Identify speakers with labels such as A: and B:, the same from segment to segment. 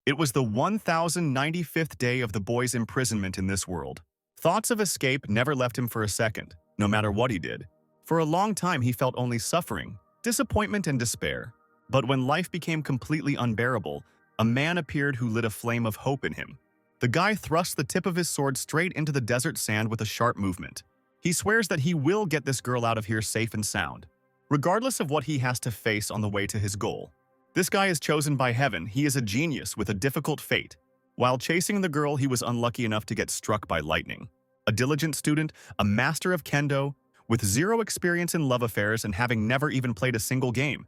A: It was the 1095th day of the boy's imprisonment in this world. Thoughts of escape never left him for a second, no matter what he did. For a long time he felt only suffering, disappointment and despair. But when life became completely unbearable, a man appeared who lit a flame of hope in him. The guy thrust the tip of his sword straight into the desert sand with a sharp movement. He swears that he will get this girl out of here safe and sound, regardless of what he has to face on the way to his goal. This guy is chosen by heaven. He is a genius with a difficult fate. While chasing the girl, he was unlucky enough to get struck by lightning. A diligent student, a master of kendo, with zero experience in love affairs and having never even played a single game.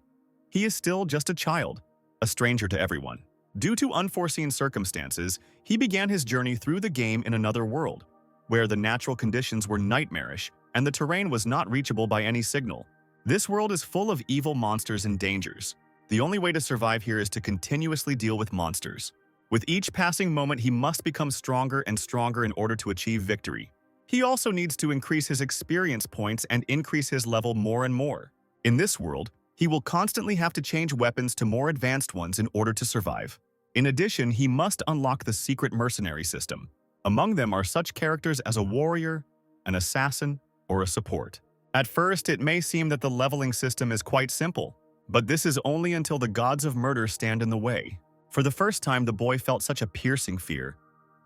A: He is still just a child, a stranger to everyone. Due to unforeseen circumstances, he began his journey through the game in another world, where the natural conditions were nightmarish and the terrain was not reachable by any signal. This world is full of evil monsters and dangers. The only way to survive here is to continuously deal with monsters. With each passing moment, he must become stronger and stronger in order to achieve victory. He also needs to increase his experience points and increase his level more and more. In this world, he will constantly have to change weapons to more advanced ones in order to survive. In addition, he must unlock the secret mercenary system. Among them are such characters as a warrior, an assassin, or a support. At first, it may seem that the leveling system is quite simple, but this is only until the gods of murder stand in the way. For the first time, the boy felt such a piercing fear,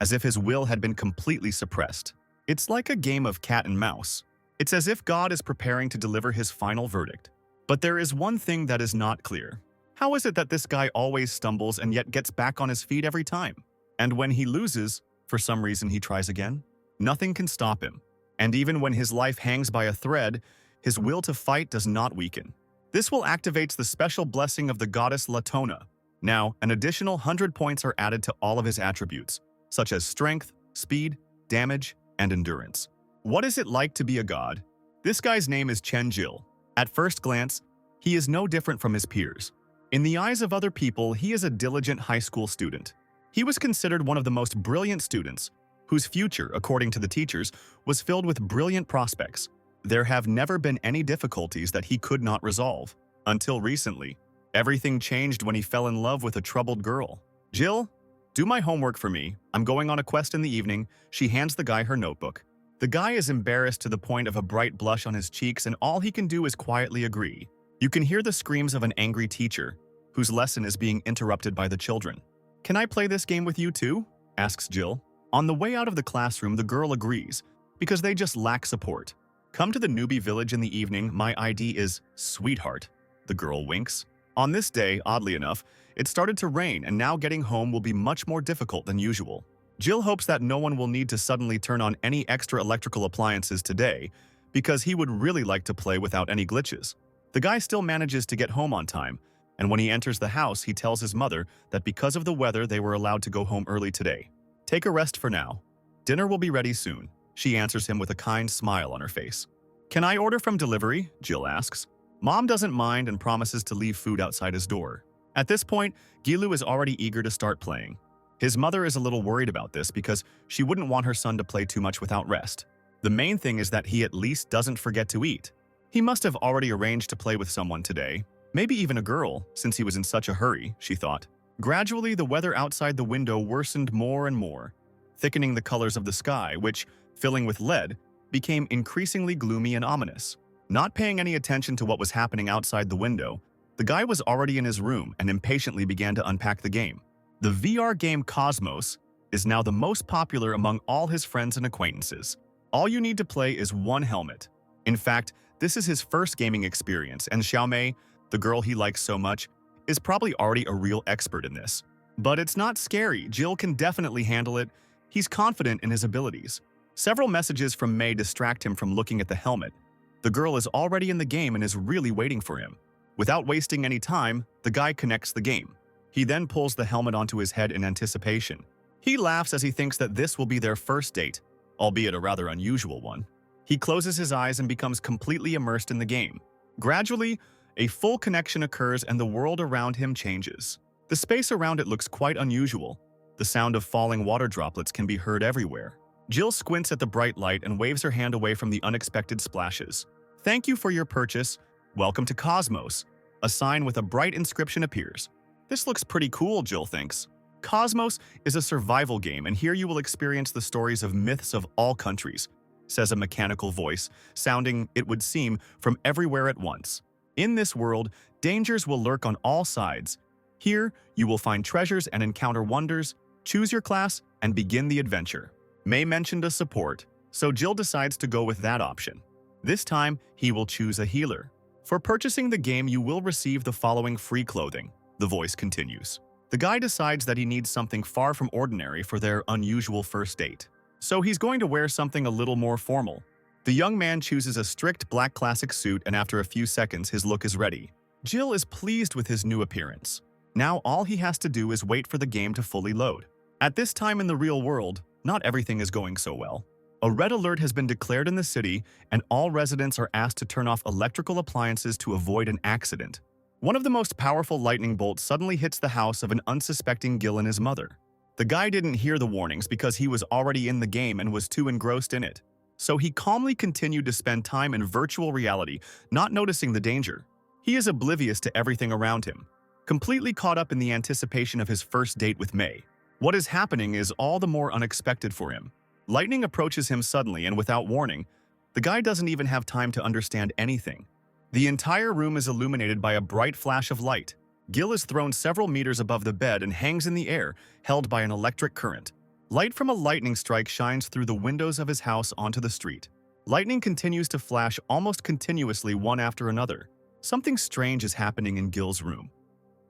A: as if his will had been completely suppressed. It's like a game of cat and mouse. It's as if God is preparing to deliver his final verdict. But there is one thing that is not clear. How is it that this guy always stumbles and yet gets back on his feet every time? And when he loses, for some reason he tries again? Nothing can stop him. And even when his life hangs by a thread, his will to fight does not weaken. This will activate the special blessing of the goddess Latona. Now, an additional 100 points are added to all of his attributes, such as strength, speed, damage, and endurance. What is it like to be a god? This guy's name is Chen Jil. At first glance, he is no different from his peers. In the eyes of other people, he is a diligent high school student. He was considered one of the most brilliant students, whose future, according to the teachers, was filled with brilliant prospects. There have never been any difficulties that he could not resolve. Until recently, everything changed when he fell in love with a troubled girl. Jill, do my homework for me. I'm going on a quest in the evening. She hands the guy her notebook. The guy is embarrassed to the point of a bright blush on his cheeks, and all he can do is quietly agree. You can hear the screams of an angry teacher, whose lesson is being interrupted by the children. Can I play this game with you too? Asks Jill. On the way out of the classroom, the girl agrees, because they just lack support. Come to the newbie village in the evening. My ID is Sweetheart. The girl winks. On this day, oddly enough, it started to rain, and now getting home will be much more difficult than usual. Jill hopes that no one will need to suddenly turn on any extra electrical appliances today, because he would really like to play without any glitches. The guy still manages to get home on time, and when he enters the house, he tells his mother that because of the weather, they were allowed to go home early today. Take a rest for now. Dinner will be ready soon. She answers him with a kind smile on her face. Can I order from delivery? Jill asks. Mom doesn't mind and promises to leave food outside his door. At this point, Gilu is already eager to start playing. His mother is a little worried about this because she wouldn't want her son to play too much without rest. The main thing is that he at least doesn't forget to eat. He must have already arranged to play with someone today, maybe even a girl, since he was in such a hurry, she thought. Gradually, the weather outside the window worsened more and more, thickening the colors of the sky, which, filling with lead, became increasingly gloomy and ominous. Not paying any attention to what was happening outside the window, the guy was already in his room and impatiently began to unpack the game. The VR game Cosmos is now the most popular among all his friends and acquaintances. All you need to play is one helmet. In fact, this is his first gaming experience, and Xiaomei, the girl he likes so much, is probably already a real expert in this. But it's not scary. Jill can definitely handle it. He's confident in his abilities. Several messages from Mei distract him from looking at the helmet. The girl is already in the game and is really waiting for him. Without wasting any time, the guy connects the game. He then pulls the helmet onto his head in anticipation. He laughs as he thinks that this will be their first date, albeit a rather unusual one. He closes his eyes and becomes completely immersed in the game. Gradually, a full connection occurs and the world around him changes. The space around it looks quite unusual. The sound of falling water droplets can be heard everywhere. Jill squints at the bright light and waves her hand away from the unexpected splashes. Thank you for your purchase. Welcome to Cosmos. A sign with a bright inscription appears. This looks pretty cool, Jill thinks. Cosmos is a survival game, and here you will experience the stories of myths of all countries, says a mechanical voice, sounding, it would seem, from everywhere at once. In this world, dangers will lurk on all sides. Here, you will find treasures and encounter wonders. Choose your class and begin the adventure. May mentioned a support, so Jill decides to go with that option. This time, he will choose a healer. For purchasing the game, you will receive the following free clothing, the voice continues. The guy decides that he needs something far from ordinary for their unusual first date. So he's going to wear something a little more formal. The young man chooses a strict black classic suit, and after a few seconds, his look is ready. Jill is pleased with his new appearance. Now all he has to do is wait for the game to fully load. At this time in the real world, not everything is going so well. A red alert has been declared in the city, and all residents are asked to turn off electrical appliances to avoid an accident. One of the most powerful lightning bolts suddenly hits the house of an unsuspecting Gil and his mother. The guy didn't hear the warnings because he was already in the game and was too engrossed in it. So he calmly continued to spend time in virtual reality, not noticing the danger. He is oblivious to everything around him, completely caught up in the anticipation of his first date with May. What is happening is all the more unexpected for him. Lightning approaches him suddenly and without warning. The guy doesn't even have time to understand anything. The entire room is illuminated by a bright flash of light. Gil is thrown several meters above the bed and hangs in the air, held by an electric current. Light from a lightning strike shines through the windows of his house onto the street. Lightning continues to flash almost continuously one after another. Something strange is happening in Gil's room.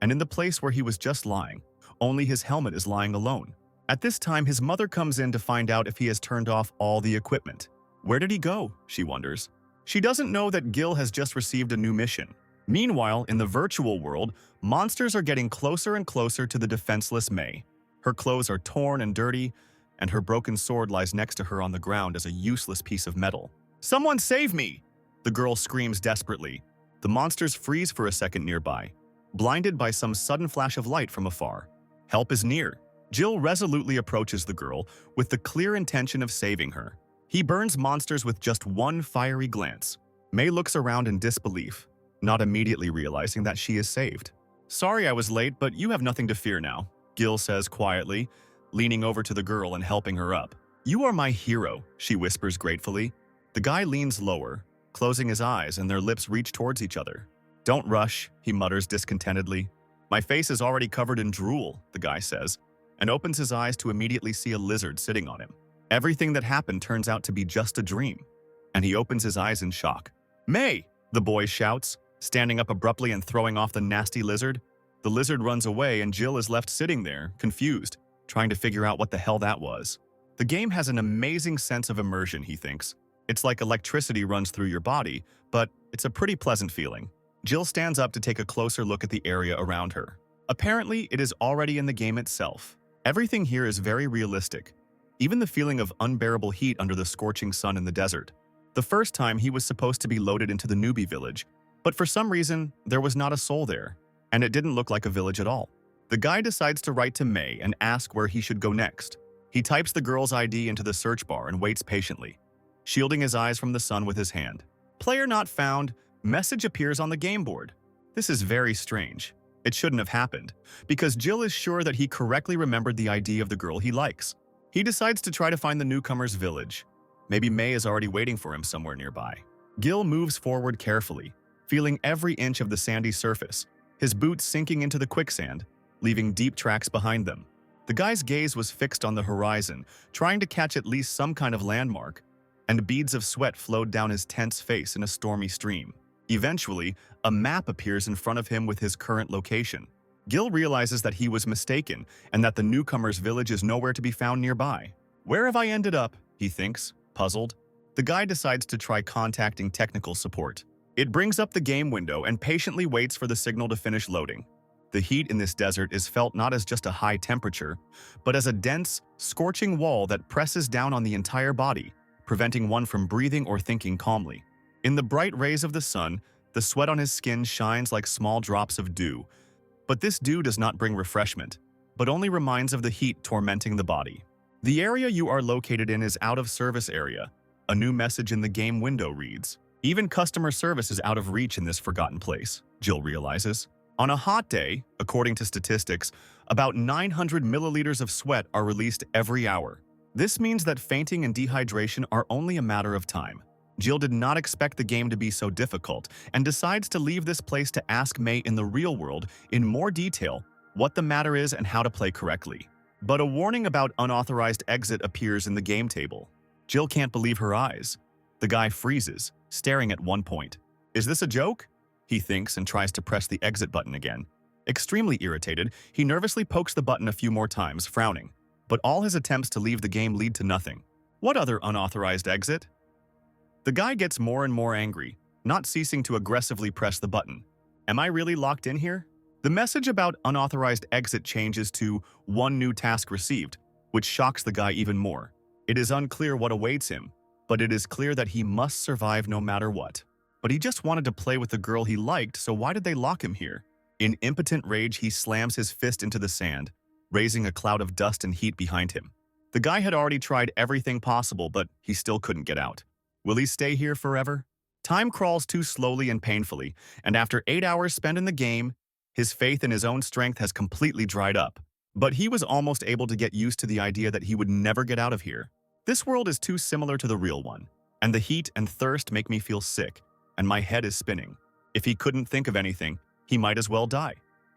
A: And in the place where he was just lying, only his helmet is lying alone. At this time, his mother comes in to find out if he has turned off all the equipment. Where did he go? She wonders. She doesn't know that Gil has just received a new mission. Meanwhile, in the virtual world, monsters are getting closer and closer to the defenseless May. Her clothes are torn and dirty, and her broken sword lies next to her on the ground as a useless piece of metal. "Someone save me!" The girl screams desperately. The monsters freeze for a second nearby, blinded by some sudden flash of light from afar. Help is near. Jill resolutely approaches the girl with the clear intention of saving her. He burns monsters with just one fiery glance. May looks around in disbelief, not immediately realizing that she is saved. "Sorry I was late, but you have nothing to fear now," Gil says quietly, leaning over to the girl and helping her up. "You are my hero," she whispers gratefully. The guy leans lower, closing his eyes, and their lips reach towards each other. "Don't rush," he mutters discontentedly. "My face is already covered in drool," the guy says, and opens his eyes to immediately see a lizard sitting on him. Everything that happened turns out to be just a dream, and he opens his eyes in shock. "May!" the boy shouts, standing up abruptly and throwing off the nasty lizard. The lizard runs away, and Jill is left sitting there, confused, trying to figure out what the hell that was. The game has an amazing sense of immersion, he thinks. It's like electricity runs through your body, but it's a pretty pleasant feeling. Jill stands up to take a closer look at the area around her. Apparently, it is already in the game itself. Everything here is very realistic, even the feeling of unbearable heat under the scorching sun in the desert. The first time he was supposed to be loaded into the newbie village, but for some reason, there was not a soul there, and it didn't look like a village at all. The guy decides to write to May and ask where he should go next. He types the girl's ID into the search bar and waits patiently, shielding his eyes from the sun with his hand. "Player not found," message appears on the game board. This is very strange. It shouldn't have happened, because Jill is sure that he correctly remembered the ID of the girl he likes. He decides to try to find the newcomer's village. Maybe May is already waiting for him somewhere nearby. Gil moves forward carefully, feeling every inch of the sandy surface, his boots sinking into the quicksand, leaving deep tracks behind them. The guy's gaze was fixed on the horizon, trying to catch at least some kind of landmark, and beads of sweat flowed down his tense face in a stormy stream. Eventually, a map appears in front of him with his current location. Gil realizes that he was mistaken and that the newcomer's village is nowhere to be found nearby. "Where have I ended up?" he thinks, puzzled. The guy decides to try contacting technical support. It brings up the game window and patiently waits for the signal to finish loading. The heat in this desert is felt not as just a high temperature, but as a dense, scorching wall that presses down on the entire body, preventing one from breathing or thinking calmly. In the bright rays of the sun, the sweat on his skin shines like small drops of dew. But this dew does not bring refreshment, but only reminds of the heat tormenting the body. The area you are located in is out of service area. A new message in the game window reads, "Even customer service is out of reach in this forgotten place," Jill realizes. On a hot day, according to statistics, about 900 milliliters of sweat are released every hour. This means that fainting and dehydration are only a matter of time. Jill did not expect the game to be so difficult and decides to leave this place to ask May in the real world in more detail what the matter is and how to play correctly. But a warning about unauthorized exit appears in the game table. Jill can't believe her eyes. The guy freezes, staring at one point. Is this a joke? He thinks and tries to press the exit button again. Extremely irritated, he nervously pokes the button a few more times, frowning. But all his attempts to leave the game lead to nothing. What other unauthorized exit? The guy gets more and more angry, not ceasing to aggressively press the button. Am I really locked in here? The message about unauthorized exit changes to one new task received, which shocks the guy even more. It is unclear what awaits him, but it is clear that he must survive no matter what. But he just wanted to play with the girl he liked, so why did they lock him here? In impotent rage, he slams his fist into the sand, raising a cloud of dust and heat behind him. The guy had already tried everything possible, but he still couldn't get out. Will he stay here forever? Time crawls too slowly and painfully, and after 8 hours spent in the game, his faith in his own strength has completely dried up. But he was almost able to get used to the idea that he would never get out of here. This world is too similar to the real one, and the heat and thirst make me feel sick, and my head is spinning. If he couldn't think of anything, he might as well die.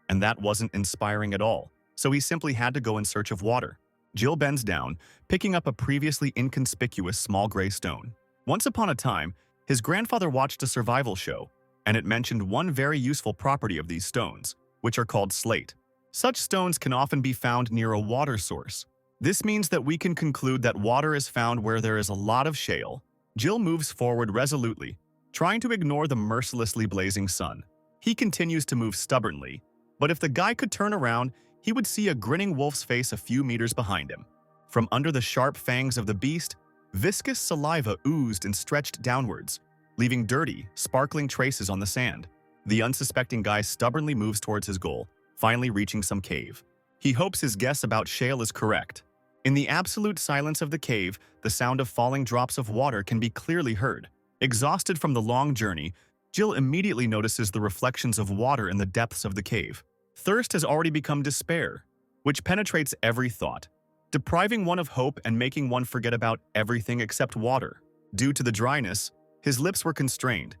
A: And that wasn't inspiring at all, so he simply had to go in search of water. Jill bends down, picking up a previously inconspicuous small gray stone. Once upon a time, his grandfather watched a survival show, and it mentioned one very useful property of these stones, which are called slate. Such stones can often be found near a water source. This means that we can conclude that water is found where there is a lot of shale. Jill moves forward resolutely, trying to ignore the mercilessly blazing sun. He continues to move stubbornly, but if the guy could turn around, he would see a grinning wolf's face a few meters behind him. From under the sharp fangs of the beast, viscous saliva oozed and stretched downwards, leaving dirty, sparkling traces on the sand. The unsuspecting guy stubbornly moves towards his goal, finally reaching some cave. He hopes his guess about shale is correct. In the absolute silence of the cave, the sound of falling drops of water can be clearly heard. Exhausted from the long journey, Jill immediately notices the reflections of water in the depths of the cave. Thirst has already become despair, which penetrates every thought, depriving one of hope and making one forget about everything except water. Due to the dryness, his lips were constrained,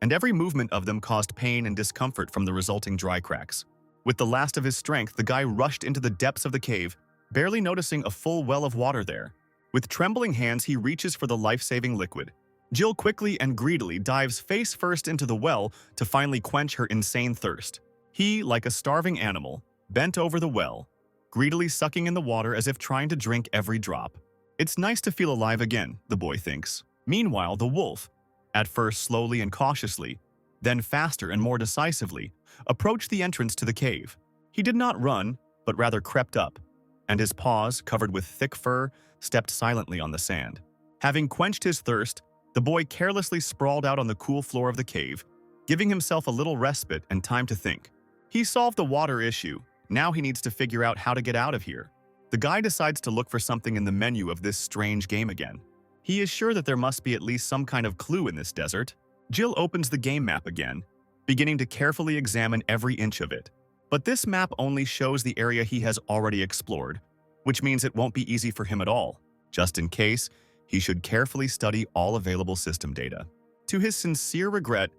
A: and every movement of them caused pain and discomfort from the resulting dry cracks. With the last of his strength, the guy rushed into the depths of the cave, barely noticing a full well of water there. With trembling hands, he reaches for the life-saving liquid. Jill quickly and greedily dives face first into the well to finally quench her insane thirst. He, like a starving animal, bent over the well, greedily sucking in the water as if trying to drink every drop. It's nice to feel alive again, the boy thinks. Meanwhile, the wolf, at first slowly and cautiously, then faster and more decisively, approached the entrance to the cave. He did not run, but rather crept up, and his paws, covered with thick fur, stepped silently on the sand. Having quenched his thirst, the boy carelessly sprawled out on the cool floor of the cave, giving himself a little respite and time to think. He solved the water issue. Now he needs to figure out how to get out of here. The guy decides to look for something in the menu of this strange game again. He is sure that there must be at least some kind of clue in this desert. Jill opens the game map again, beginning to carefully examine every inch of it. But this map only shows the area he has already explored, which means it won't be easy for him at all. Just in case, he should carefully study all available system data. To his sincere regret,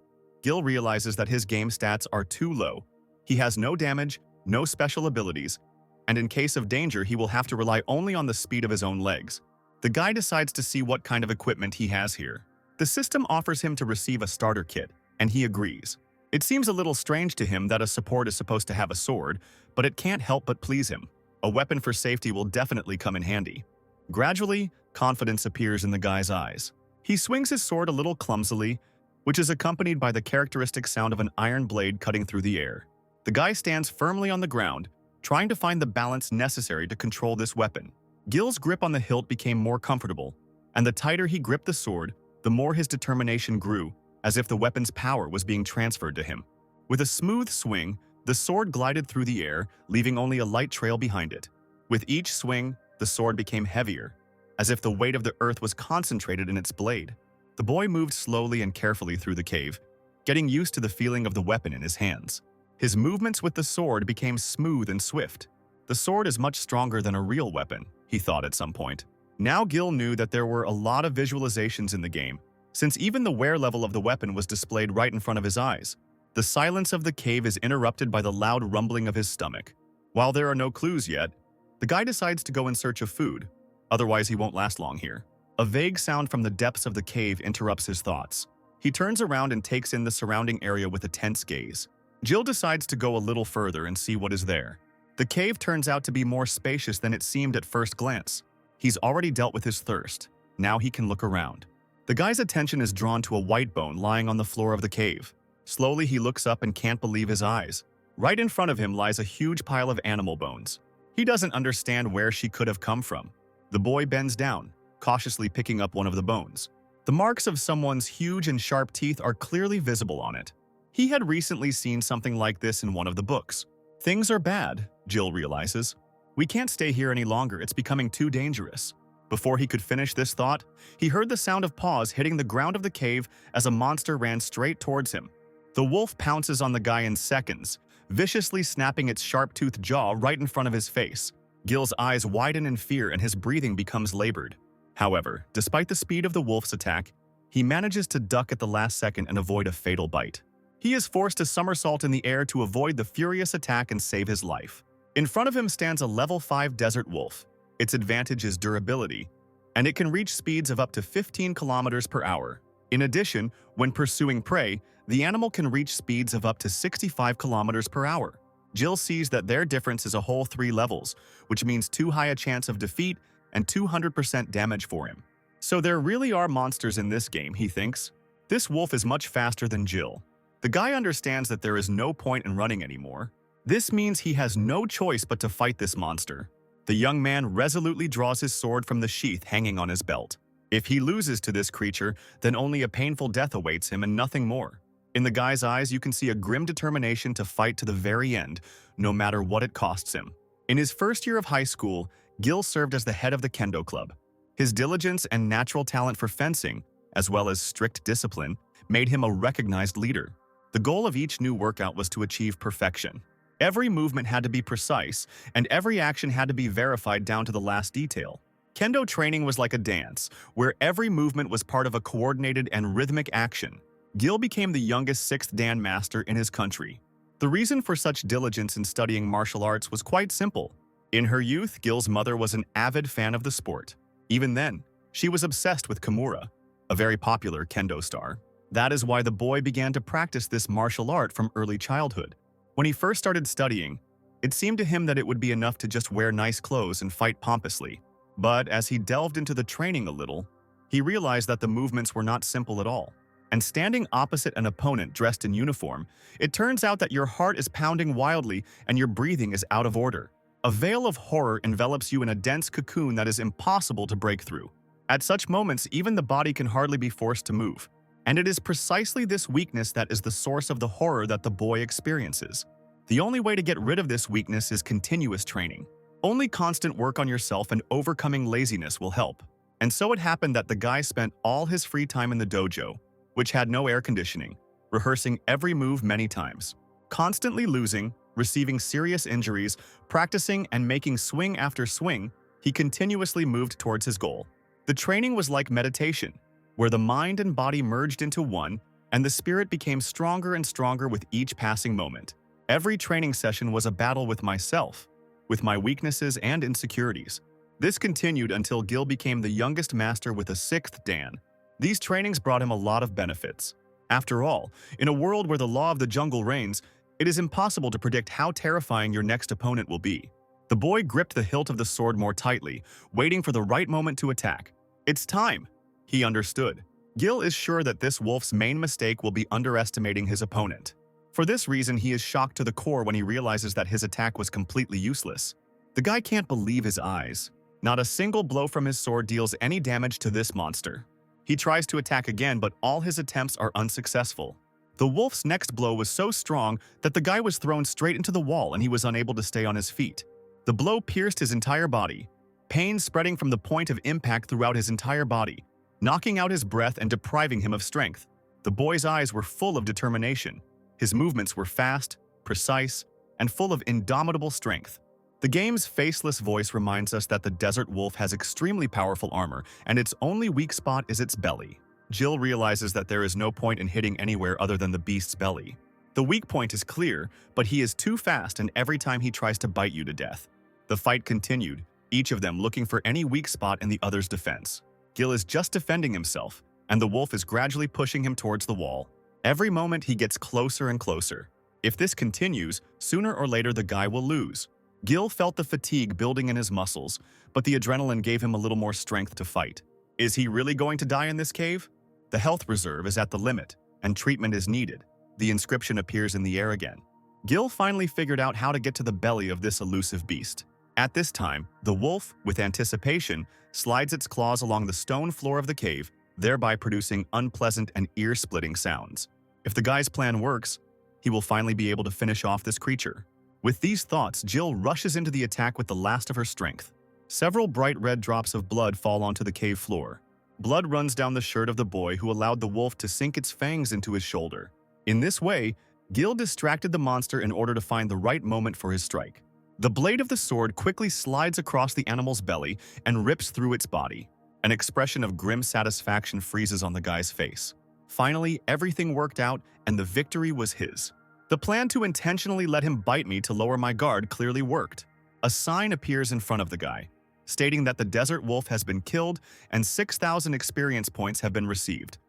A: Gil realizes that his game stats are too low. He has no damage, no special abilities, and in case of danger, he will have to rely only on the speed of his own legs. The guy decides to see what kind of equipment he has here. The system offers him to receive a starter kit, and he agrees. It seems a little strange to him that a support is supposed to have a sword, but it can't help but please him. A weapon for safety will definitely come in handy. Gradually, confidence appears in the guy's eyes. He swings his sword a little clumsily, which is accompanied by the characteristic sound of an iron blade cutting through the air. The guy stands firmly on the ground, trying to find the balance necessary to control this weapon. Gil's grip on the hilt became more comfortable, and the tighter he gripped the sword, the more his determination grew, as if the weapon's power was being transferred to him. With a smooth swing, the sword glided through the air, leaving only a light trail behind it. With each swing, the sword became heavier, as if the weight of the earth was concentrated in its blade. The boy moved slowly and carefully through the cave, getting used to the feeling of the weapon in his hands. His movements with the sword became smooth and swift. The sword is much stronger than a real weapon, he thought at some point. Now Gil knew that there were a lot of visualizations in the game, since even the wear level of the weapon was displayed right in front of his eyes. The silence of the cave is interrupted by the loud rumbling of his stomach. While there are no clues yet, the guy decides to go in search of food. Otherwise, he won't last long here. A vague sound from the depths of the cave interrupts his thoughts. He turns around and takes in the surrounding area with a tense gaze. Jill decides to go a little further and see what is there. The cave turns out to be more spacious than it seemed at first glance. He's already dealt with his thirst. Now he can look around. The guy's attention is drawn to a white bone lying on the floor of the cave. Slowly, he looks up and can't believe his eyes. Right in front of him lies a huge pile of animal bones. He doesn't understand where she could have come from. The boy bends down, cautiously picking up one of the bones. The marks of someone's huge and sharp teeth are clearly visible on it. He had recently seen something like this in one of the books. Things are bad, Jill realizes. We can't stay here any longer, it's becoming too dangerous. Before he could finish this thought, he heard the sound of paws hitting the ground of the cave as a monster ran straight towards him. The wolf pounces on the guy in seconds, viciously snapping its sharp-toothed jaw right in front of his face. Gil's eyes widen in fear and his breathing becomes labored. However, despite the speed of the wolf's attack, he manages to duck at the last second and avoid a fatal bite. He is forced to somersault in the air to avoid the furious attack and save his life. In front of him stands a level 5 desert wolf. Its advantage is durability, and it can reach speeds of up to 15 kilometers per hour. In addition, when pursuing prey, the animal can reach speeds of up to 65 kilometers per hour. Jill sees that their difference is a whole 3 levels, which means too high a chance of defeat and 200% damage for him. So there really are monsters in this game, he thinks. This wolf is much faster than Jill. The guy understands that there is no point in running anymore. This means he has no choice but to fight this monster. The young man resolutely draws his sword from the sheath hanging on his belt. If he loses to this creature, then only a painful death awaits him and nothing more. In the guy's eyes, you can see a grim determination to fight to the very end, no matter what it costs him. In his first year of high school, Gil served as the head of the kendo club. His diligence and natural talent for fencing, as well as strict discipline, made him a recognized leader. The goal of each new workout was to achieve perfection. Every movement had to be precise, and every action had to be verified down to the last detail. Kendo training was like a dance, where every movement was part of a coordinated and rhythmic action. Gil became the youngest 6th Dan master in his country. The reason for such diligence in studying martial arts was quite simple. In her youth, Gil's mother was an avid fan of the sport. Even then, she was obsessed with Kimura, a very popular kendo star. That is why the boy began to practice this martial art from early childhood. When he first started studying, it seemed to him that it would be enough to just wear nice clothes and fight pompously. But as he delved into the training a little, he realized that the movements were not simple at all. And standing opposite an opponent dressed in uniform, it turns out that your heart is pounding wildly and your breathing is out of order. A veil of horror envelops you in a dense cocoon that is impossible to break through. At such moments, even the body can hardly be forced to move. And it is precisely this weakness that is the source of the horror that the boy experiences. The only way to get rid of this weakness is continuous training. Only constant work on yourself and overcoming laziness will help. And so it happened that the guy spent all his free time in the dojo, which had no air conditioning, rehearsing every move many times. Constantly losing, receiving serious injuries, practicing and making swing after swing, he continuously moved towards his goal. The training was like meditation, where the mind and body merged into one, and the spirit became stronger and stronger with each passing moment. Every training session was a battle with myself, with my weaknesses and insecurities. This continued until Gil became the youngest master with a 6th Dan. These trainings brought him a lot of benefits. After all, in a world where the law of the jungle reigns, it is impossible to predict how terrifying your next opponent will be. The boy gripped the hilt of the sword more tightly, waiting for the right moment to attack. It's time, he understood. Gil is sure that this wolf's main mistake will be underestimating his opponent. For this reason, he is shocked to the core when he realizes that his attack was completely useless. The guy can't believe his eyes. Not a single blow from his sword deals any damage to this monster. He tries to attack again, but all his attempts are unsuccessful. The wolf's next blow was so strong that the guy was thrown straight into the wall and he was unable to stay on his feet. The blow pierced his entire body, pain spreading from the point of impact throughout his entire body, knocking out his breath and depriving him of strength. The boy's eyes were full of determination. His movements were fast, precise, and full of indomitable strength. The game's faceless voice reminds us that the desert wolf has extremely powerful armor, and its only weak spot is its belly. Jill realizes that there is no point in hitting anywhere other than the beast's belly. The weak point is clear, but he is too fast, and every time he tries to bite you to death. The fight continued, each of them looking for any weak spot in the other's defense. Gil is just defending himself, and the wolf is gradually pushing him towards the wall. Every moment he gets closer and closer. If this continues, sooner or later the guy will lose. Gil felt the fatigue building in his muscles, but the adrenaline gave him a little more strength to fight. Is he really going to die in this cave? The health reserve is at the limit, and treatment is needed. The inscription appears in the air again. Gil finally figured out how to get to the belly of this elusive beast. At this time, the wolf, with anticipation, slides its claws along the stone floor of the cave, thereby producing unpleasant and ear-splitting sounds. If the guy's plan works, he will finally be able to finish off this creature. With these thoughts, Jill rushes into the attack with the last of her strength. Several bright red drops of blood fall onto the cave floor. Blood runs down the shirt of the boy who allowed the wolf to sink its fangs into his shoulder. In this way, Gil distracted the monster in order to find the right moment for his strike. The blade of the sword quickly slides across the animal's belly and rips through its body. An expression of grim satisfaction freezes on the guy's face. Finally, everything worked out and the victory was his. The plan to intentionally let him bite me to lower my guard clearly worked. A sign appears in front of the guy, stating that the desert wolf has been killed and 6,000 experience points have been received,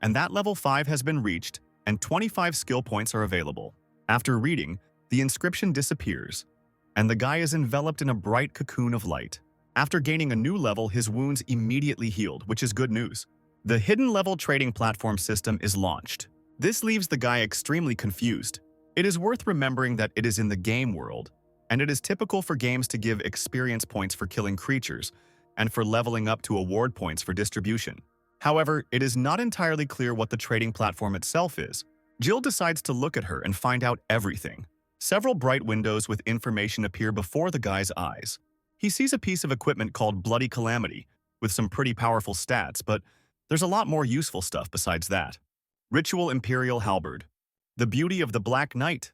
A: and that level 5 has been reached and 25 skill points are available. After reading, the inscription disappears, and the guy is enveloped in a bright cocoon of light. After gaining a new level, his wounds immediately healed, which is good news. The hidden level trading platform system is launched. This leaves the guy extremely confused. It is worth remembering that it is in the game world, and it is typical for games to give experience points for killing creatures, and for leveling up to award points for distribution. However, it is not entirely clear what the trading platform itself is. Jill decides to look at her and find out everything. Several bright windows with information appear before the guy's eyes. He sees a piece of equipment called Bloody Calamity, with some pretty powerful stats, but there's a lot more useful stuff besides that. Ritual Imperial Halberd. The Beauty of the Black Knight.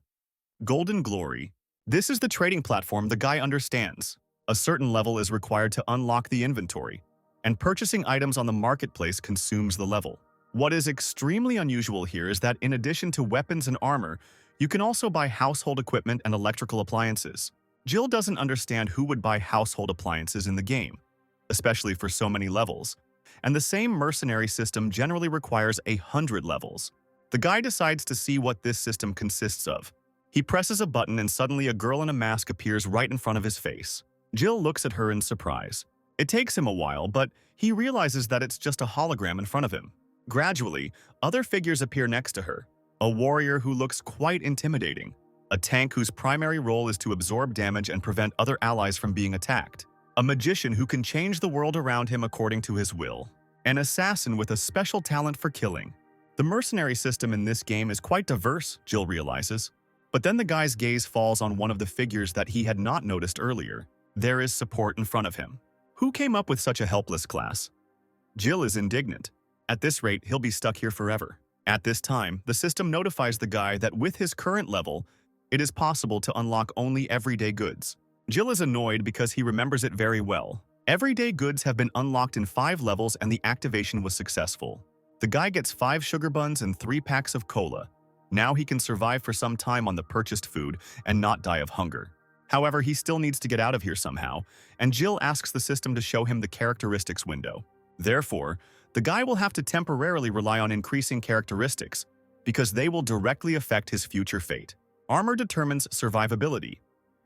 A: Golden Glory. This is the trading platform the guy understands. A certain level is required to unlock the inventory, and purchasing items on the marketplace consumes the level. What is extremely unusual here is that in addition to weapons and armor, you can also buy household equipment and electrical appliances. Jill doesn't understand who would buy household appliances in the game, especially for so many levels, and the same mercenary system generally requires 100 levels. The guy decides to see what this system consists of. He presses a button and suddenly a girl in a mask appears right in front of his face. Jill looks at her in surprise. It takes him a while, but he realizes that it's just a hologram in front of him. Gradually, other figures appear next to her. A warrior who looks quite intimidating. A tank whose primary role is to absorb damage and prevent other allies from being attacked. A magician who can change the world around him according to his will. An assassin with a special talent for killing. The mercenary system in this game is quite diverse, Jill realizes. But then the guy's gaze falls on one of the figures that he had not noticed earlier. There is support in front of him. Who came up with such a helpless class? Jill is indignant. At this rate, he'll be stuck here forever. At this time, the system notifies the guy that with his current level, it is possible to unlock only everyday goods. Jill is annoyed because he remembers it very well. Everyday goods have been unlocked in 5 levels and the activation was successful. The guy gets 5 sugar buns and 3 packs of cola. Now he can survive for some time on the purchased food and not die of hunger. However, he still needs to get out of here somehow, and Jill asks the system to show him the characteristics window. Therefore, the guy will have to temporarily rely on increasing characteristics, because they will directly affect his future fate. Armor determines survivability.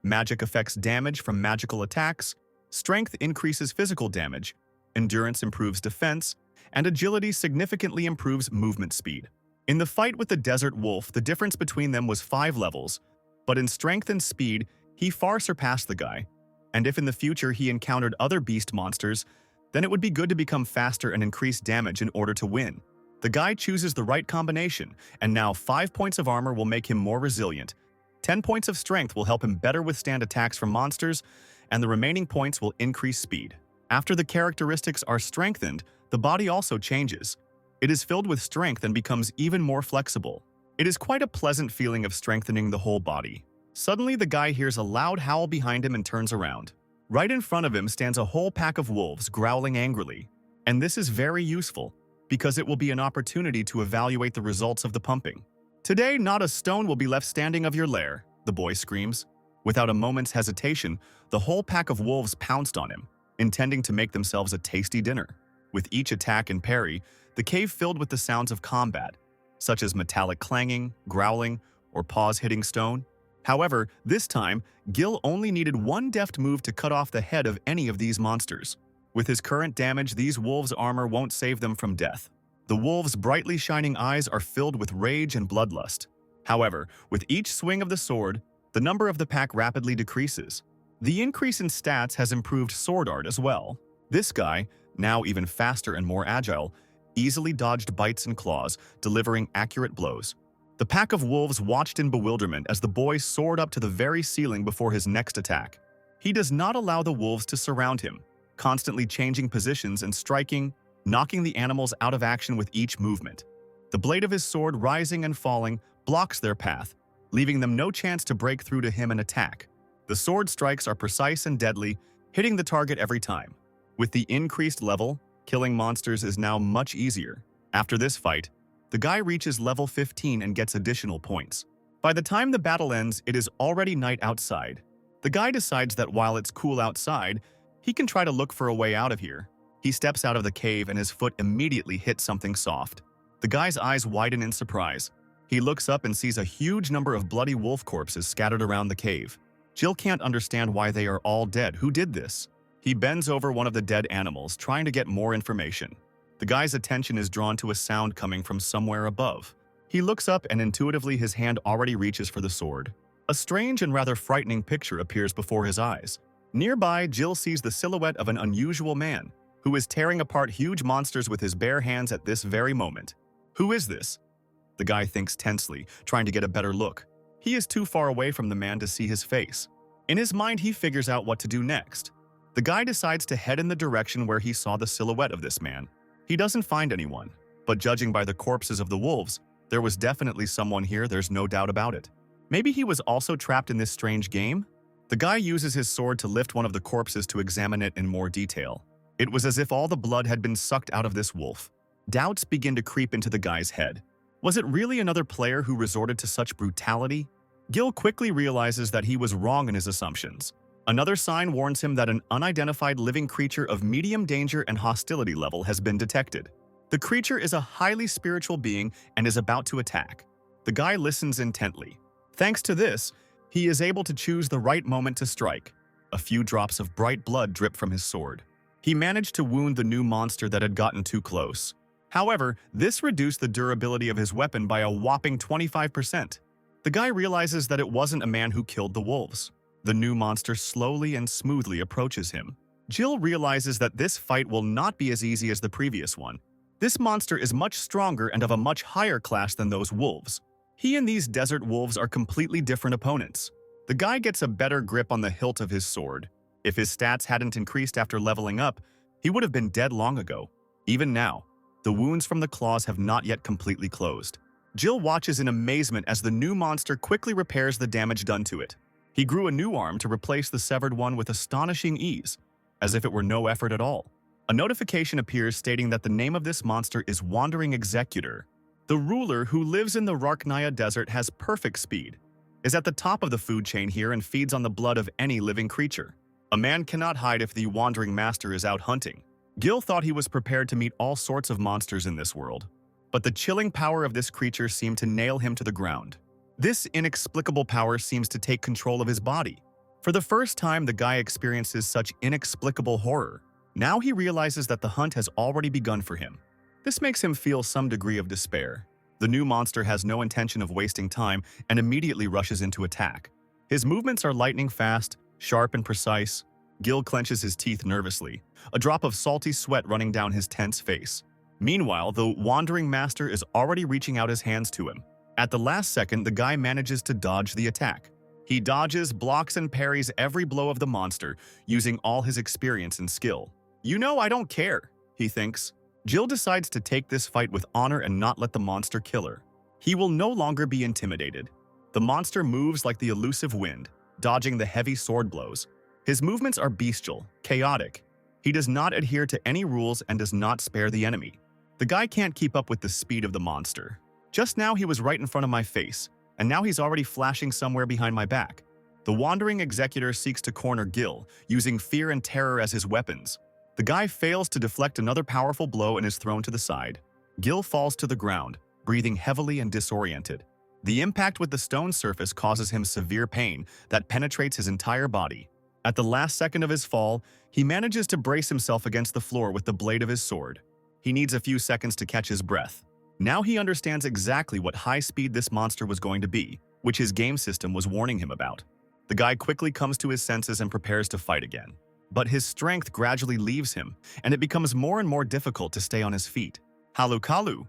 A: Magic affects damage from magical attacks. Strength increases physical damage. Endurance improves defense. And agility significantly improves movement speed. In the fight with the desert wolf, the difference between them was 5 levels, but in strength and speed, he far surpassed the guy. And if in the future he encountered other beast monsters, then it would be good to become faster and increase damage in order to win. The guy chooses the right combination, and now 5 points of armor will make him more resilient. 10 points of strength will help him better withstand attacks from monsters, and the remaining points will increase speed. After the characteristics are strengthened, the body also changes. It is filled with strength and becomes even more flexible. It is quite a pleasant feeling of strengthening the whole body. Suddenly, the guy hears a loud howl behind him and turns around. Right in front of him stands a whole pack of wolves growling angrily. And this is very useful, because it will be an opportunity to evaluate the results of the pumping. "Today, not a stone will be left standing of your lair," the boy screams. Without a moment's hesitation, the whole pack of wolves pounced on him, intending to make themselves a tasty dinner. With each attack and parry, the cave filled with the sounds of combat, such as metallic clanging, growling, or paws hitting stone. However, this time, Gil only needed one deft move to cut off the head of any of these monsters. With his current damage, these wolves' armor won't save them from death. The wolves' brightly shining eyes are filled with rage and bloodlust. However, with each swing of the sword, the number of the pack rapidly decreases. The increase in stats has improved sword art as well. This guy, now even faster and more agile, easily dodged bites and claws, delivering accurate blows. The pack of wolves watched in bewilderment as the boy soared up to the very ceiling before his next attack. He does not allow the wolves to surround him, constantly changing positions and striking, knocking the animals out of action with each movement. The blade of his sword, rising and falling, blocks their path, leaving them no chance to break through to him and attack. The sword strikes are precise and deadly, hitting the target every time. With the increased level, killing monsters is now much easier. After this fight, the guy reaches level 15 and gets additional points. By the time the battle ends, it is already night outside. The guy decides that while it's cool outside, he can try to look for a way out of here. He steps out of the cave and his foot immediately hits something soft. The guy's eyes widen in surprise. He looks up and sees a huge number of bloody wolf corpses scattered around the cave. Jill can't understand why they are all dead. Who did this? He bends over one of the dead animals, trying to get more information. The guy's attention is drawn to a sound coming from somewhere above. He looks up and intuitively his hand already reaches for the sword. A strange and rather frightening picture appears before his eyes. Nearby, Jill sees the silhouette of an unusual man, who is tearing apart huge monsters with his bare hands at this very moment. Who is this? The guy thinks tensely, trying to get a better look. He is too far away from the man to see his face. In his mind, he figures out what to do next. The guy decides to head in the direction where he saw the silhouette of this man. He doesn't find anyone, but judging by the corpses of the wolves, there was definitely someone here, there's no doubt about it. Maybe he was also trapped in this strange game? The guy uses his sword to lift one of the corpses to examine it in more detail. It was as if all the blood had been sucked out of this wolf. Doubts begin to creep into the guy's head. Was it really another player who resorted to such brutality? Gil quickly realizes that he was wrong in his assumptions. Another sign warns him that an unidentified living creature of medium danger and hostility level has been detected. The creature is a highly spiritual being and is about to attack. The guy listens intently. Thanks to this, he is able to choose the right moment to strike. A few drops of bright blood drip from his sword. He managed to wound the new monster that had gotten too close. However, this reduced the durability of his weapon by a whopping 25%. The guy realizes that it wasn't a man who killed the wolves. The new monster slowly and smoothly approaches him. Jill realizes that this fight will not be as easy as the previous one. This monster is much stronger and of a much higher class than those wolves. He and these desert wolves are completely different opponents. The guy gets a better grip on the hilt of his sword. If his stats hadn't increased after leveling up, he would have been dead long ago. Even now, the wounds from the claws have not yet completely closed. Jill watches in amazement as the new monster quickly repairs the damage done to it. He grew a new arm to replace the severed one with astonishing ease, as if it were no effort at all. A notification appears stating that the name of this monster is Wandering Executor. The ruler who lives in the Rarknaya desert has perfect speed, is at the top of the food chain here and feeds on the blood of any living creature. A man cannot hide if the Wandering Master is out hunting. Gil thought he was prepared to meet all sorts of monsters in this world, but the chilling power of this creature seemed to nail him to the ground. This inexplicable power seems to take control of his body. For the first time, the guy experiences such inexplicable horror. Now he realizes that the hunt has already begun for him. This makes him feel some degree of despair. The new monster has no intention of wasting time and immediately rushes into attack. His movements are lightning fast, sharp and precise. Gil clenches his teeth nervously, a drop of salty sweat running down his tense face. Meanwhile, the Wandering Master is already reaching out his hands to him. At the last second, the guy manages to dodge the attack. He dodges, blocks, and parries every blow of the monster, using all his experience and skill. "You know I don't care," he thinks. Jill decides to take this fight with honor and not let the monster kill her. He will no longer be intimidated. The monster moves like the elusive wind, dodging the heavy sword blows. His movements are bestial, chaotic. He does not adhere to any rules and does not spare the enemy. The guy can't keep up with the speed of the monster. Just now he was right in front of my face, and now he's already flashing somewhere behind my back. The wandering executor seeks to corner Gil, using fear and terror as his weapons. The guy fails to deflect another powerful blow and is thrown to the side. Gil falls to the ground, breathing heavily and disoriented. The impact with the stone surface causes him severe pain that penetrates his entire body. At the last second of his fall, he manages to brace himself against the floor with the blade of his sword. He needs a few seconds to catch his breath. Now he understands exactly what high speed this monster was going to be, which his game system was warning him about. The guy quickly comes to his senses and prepares to fight again. But his strength gradually leaves him, and it becomes more and more difficult to stay on his feet. Halu Kalu.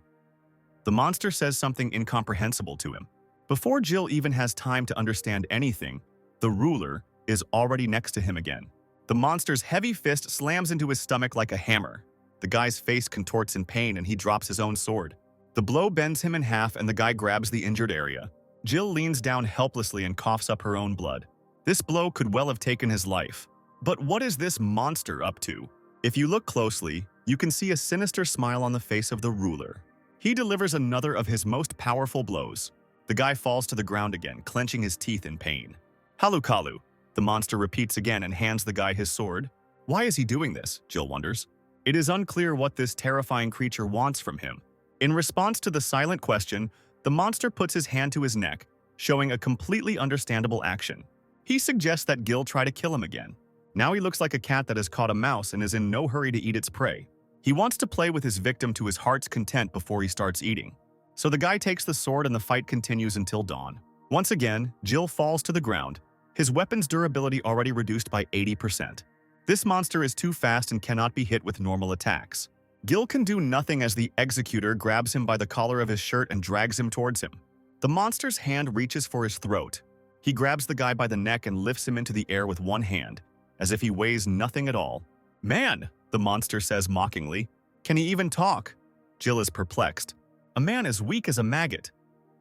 A: The monster says something incomprehensible to him. Before Jill even has time to understand anything, the ruler is already next to him again. The monster's heavy fist slams into his stomach like a hammer. The guy's face contorts in pain and he drops his own sword. The blow bends him in half and the guy grabs the injured area. Jill leans down helplessly and coughs up her own blood. This blow could well have taken his life. But what is this monster up to? If you look closely, you can see a sinister smile on the face of the ruler. He delivers another of his most powerful blows. The guy falls to the ground again, clenching his teeth in pain. Halu Kalu. The monster repeats again and hands the guy his sword. Why is he doing this? Jill wonders. It is unclear what this terrifying creature wants from him. In response to the silent question, the monster puts his hand to his neck, showing a completely understandable action. He suggests that Gil try to kill him again. Now he looks like a cat that has caught a mouse and is in no hurry to eat its prey. He wants to play with his victim to his heart's content before he starts eating. So the guy takes the sword and the fight continues until dawn. Once again, Gil falls to the ground, his weapon's durability already reduced by 80%. This monster is too fast and cannot be hit with normal attacks. Gil can do nothing as the executor grabs him by the collar of his shirt and drags him towards him. The monster's hand reaches for his throat. He grabs the guy by the neck and lifts him into the air with one hand, as if he weighs nothing at all. Man, the monster says mockingly. Can he even talk? Jill is perplexed. A man as weak as a maggot.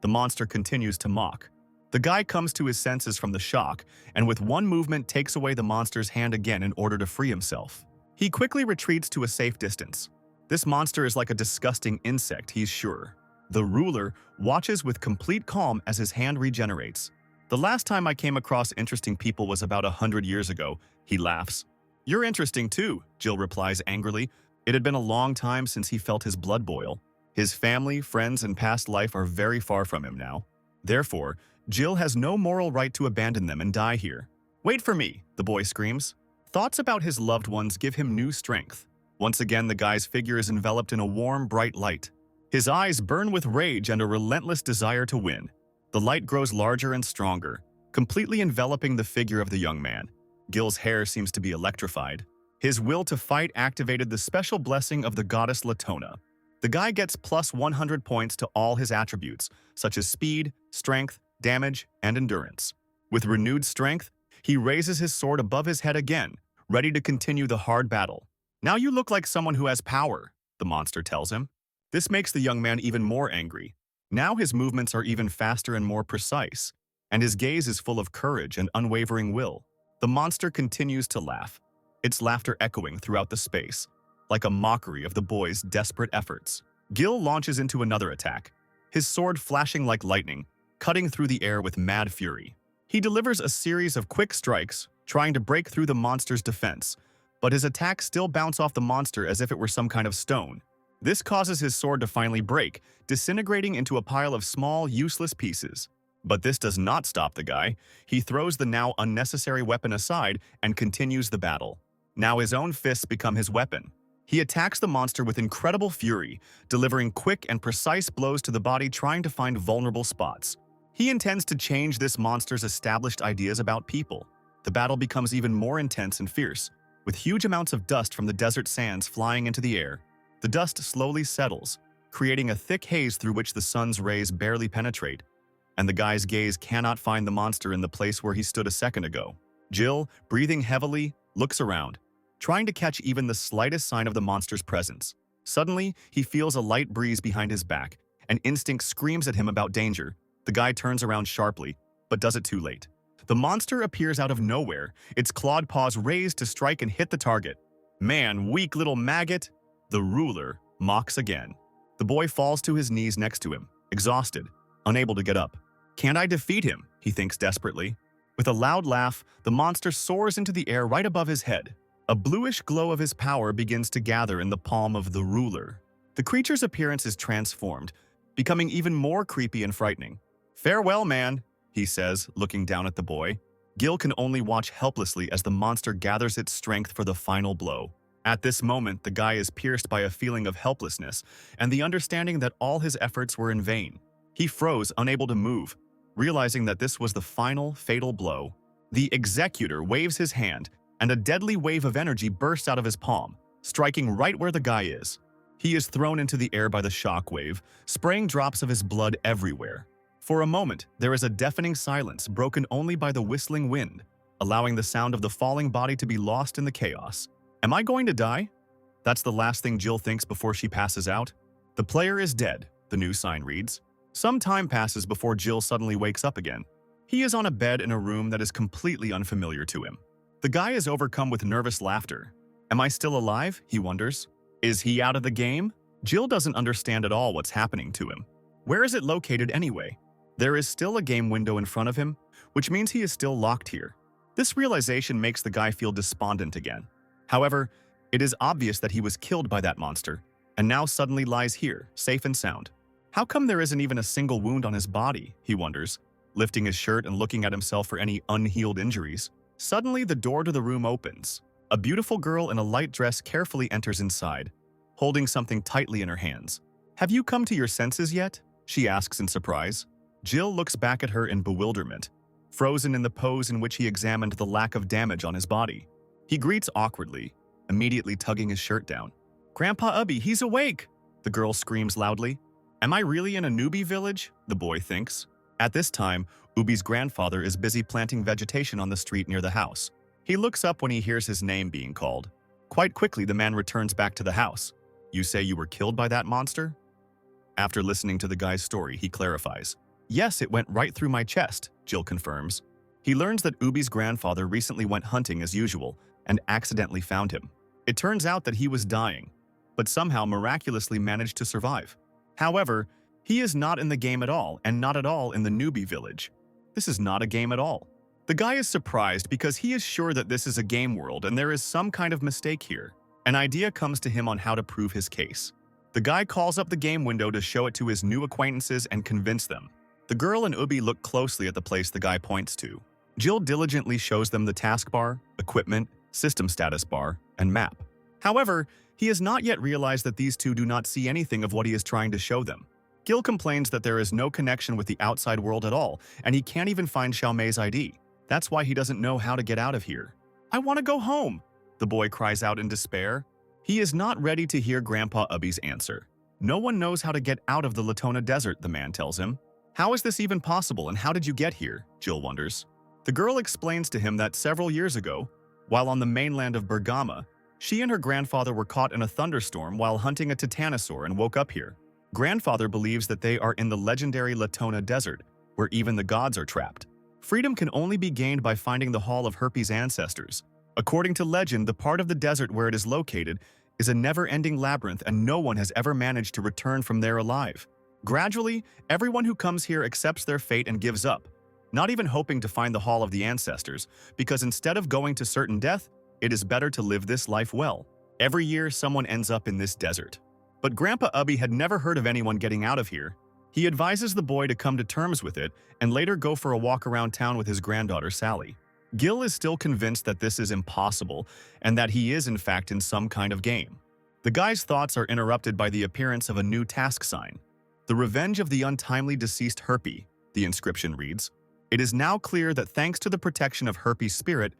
A: The monster continues to mock. The guy comes to his senses from the shock, and with one movement takes away the monster's hand again in order to free himself. He quickly retreats to a safe distance. This monster is like a disgusting insect, he's sure. The ruler watches with complete calm as his hand regenerates. The last time I came across interesting people was about 100 years ago, he laughs. You're interesting too, Jill replies angrily. It had been a long time since he felt his blood boil. His family, friends, and past life are very far from him now. Therefore, Jill has no moral right to abandon them and die here. Wait for me, the boy screams. Thoughts about his loved ones give him new strength. Once again, the guy's figure is enveloped in a warm, bright light. His eyes burn with rage and a relentless desire to win. The light grows larger and stronger, completely enveloping the figure of the young man. Gil's hair seems to be electrified. His will to fight activated the special blessing of the goddess Latona. The guy gets plus 100 points to all his attributes, such as speed, strength, damage, and endurance. With renewed strength, he raises his sword above his head again, ready to continue the hard battle. Now you look like someone who has power, the monster tells him. This makes the young man even more angry. Now his movements are even faster and more precise, and his gaze is full of courage and unwavering will. The monster continues to laugh, its laughter echoing throughout the space, like a mockery of the boy's desperate efforts. Gil launches into another attack, his sword flashing like lightning, cutting through the air with mad fury. He delivers a series of quick strikes, trying to break through the monster's defense, but his attacks still bounce off the monster as if it were some kind of stone. This causes his sword to finally break, disintegrating into a pile of small, useless pieces. But this does not stop the guy. He throws the now unnecessary weapon aside and continues the battle. Now his own fists become his weapon. He attacks the monster with incredible fury, delivering quick and precise blows to the body trying to find vulnerable spots. He intends to change this monster's established ideas about people. The battle becomes even more intense and fierce, with huge amounts of dust from the desert sands flying into the air. The dust slowly settles, creating a thick haze through which the sun's rays barely penetrate, and the guy's gaze cannot find the monster in the place where he stood a second ago. Jill, breathing heavily, looks around, trying to catch even the slightest sign of the monster's presence. Suddenly, he feels a light breeze behind his back, and instinct screams at him about danger. The guy turns around sharply, but does it too late. The monster appears out of nowhere, its clawed paws raised to strike and hit the target. "Man, weak little maggot!" The ruler mocks again. The boy falls to his knees next to him, exhausted, unable to get up. "Can't I defeat him?" he thinks desperately. With a loud laugh, the monster soars into the air right above his head. A bluish glow of his power begins to gather in the palm of the ruler. The creature's appearance is transformed, becoming even more creepy and frightening. "Farewell, man," he says, looking down at the boy. Gil can only watch helplessly as the monster gathers its strength for the final blow. At this moment, the guy is pierced by a feeling of helplessness and the understanding that all his efforts were in vain. He froze, unable to move, realizing that this was the final, fatal blow. The executor waves his hand, and a deadly wave of energy bursts out of his palm, striking right where the guy is. He is thrown into the air by the shock wave, spraying drops of his blood everywhere. For a moment, there is a deafening silence broken only by the whistling wind, allowing the sound of the falling body to be lost in the chaos. Am I going to die? That's the last thing Jill thinks before she passes out. The player is dead, the news sign reads. Some time passes before Jill suddenly wakes up again. He is on a bed in a room that is completely unfamiliar to him. The guy is overcome with nervous laughter. Am I still alive? He wonders. Is he out of the game? Jill doesn't understand at all what's happening to him. Where is it located anyway? There is still a game window in front of him, which means he is still locked here. This realization makes the guy feel despondent again. However, it is obvious that he was killed by that monster, and now suddenly lies here, safe and sound. How come there isn't even a single wound on his body, he wonders, lifting his shirt and looking at himself for any unhealed injuries. Suddenly, the door to the room opens. A beautiful girl in a light dress carefully enters inside, holding something tightly in her hands. Have you come to your senses yet? She asks in surprise. Jill looks back at her in bewilderment, frozen in the pose in which he examined the lack of damage on his body. He greets awkwardly, immediately tugging his shirt down. Grandpa Ubby, he's awake! The girl screams loudly. Am I really in a newbie village? The boy thinks. At this time, Ubi's grandfather is busy planting vegetation on the street near the house. He looks up when he hears his name being called. Quite quickly, the man returns back to the house. You say you were killed by that monster? After listening to the guy's story, he clarifies. Yes, it went right through my chest, Jill confirms. He learns that Ubi's grandfather recently went hunting as usual and accidentally found him. It turns out that he was dying, but somehow miraculously managed to survive. However, he is not in the game at all and not at all in the newbie village. This is not a game at all. The guy is surprised because he is sure that this is a game world and there is some kind of mistake here. An idea comes to him on how to prove his case. The guy calls up the game window to show it to his new acquaintances and convince them. The girl and Ubi look closely at the place the guy points to. Jill diligently shows them the taskbar, equipment, system status bar, and map. However, he has not yet realized that these two do not see anything of what he is trying to show them. Gil complains that there is no connection with the outside world at all, and he can't even find Xiaomei's ID. That's why he doesn't know how to get out of here. I want to go home, the boy cries out in despair. He is not ready to hear Grandpa Ubby's answer. No one knows how to get out of the Latona Desert, the man tells him. How is this even possible and how did you get here? Jill wonders. The girl explains to him that several years ago, while on the mainland of Bergama, she and her grandfather were caught in a thunderstorm while hunting a titanosaur and woke up here. Grandfather believes that they are in the legendary Latona Desert, where even the gods are trapped. Freedom can only be gained by finding the Hall of Herpes' ancestors. According to legend, the part of the desert where it is located is a never-ending labyrinth and no one has ever managed to return from there alive. Gradually, everyone who comes here accepts their fate and gives up, not even hoping to find the Hall of the Ancestors, because instead of going to certain death, it is better to live this life well. Every year, someone ends up in this desert. But Grandpa Ubby had never heard of anyone getting out of here. He advises the boy to come to terms with it and later go for a walk around town with his granddaughter Sally. Gil is still convinced that this is impossible and that he is in fact in some kind of game. The guy's thoughts are interrupted by the appearance of a new task sign. The revenge of the untimely deceased Herpes, the inscription reads. It is now clear that thanks to the protection of Herpes' spirit,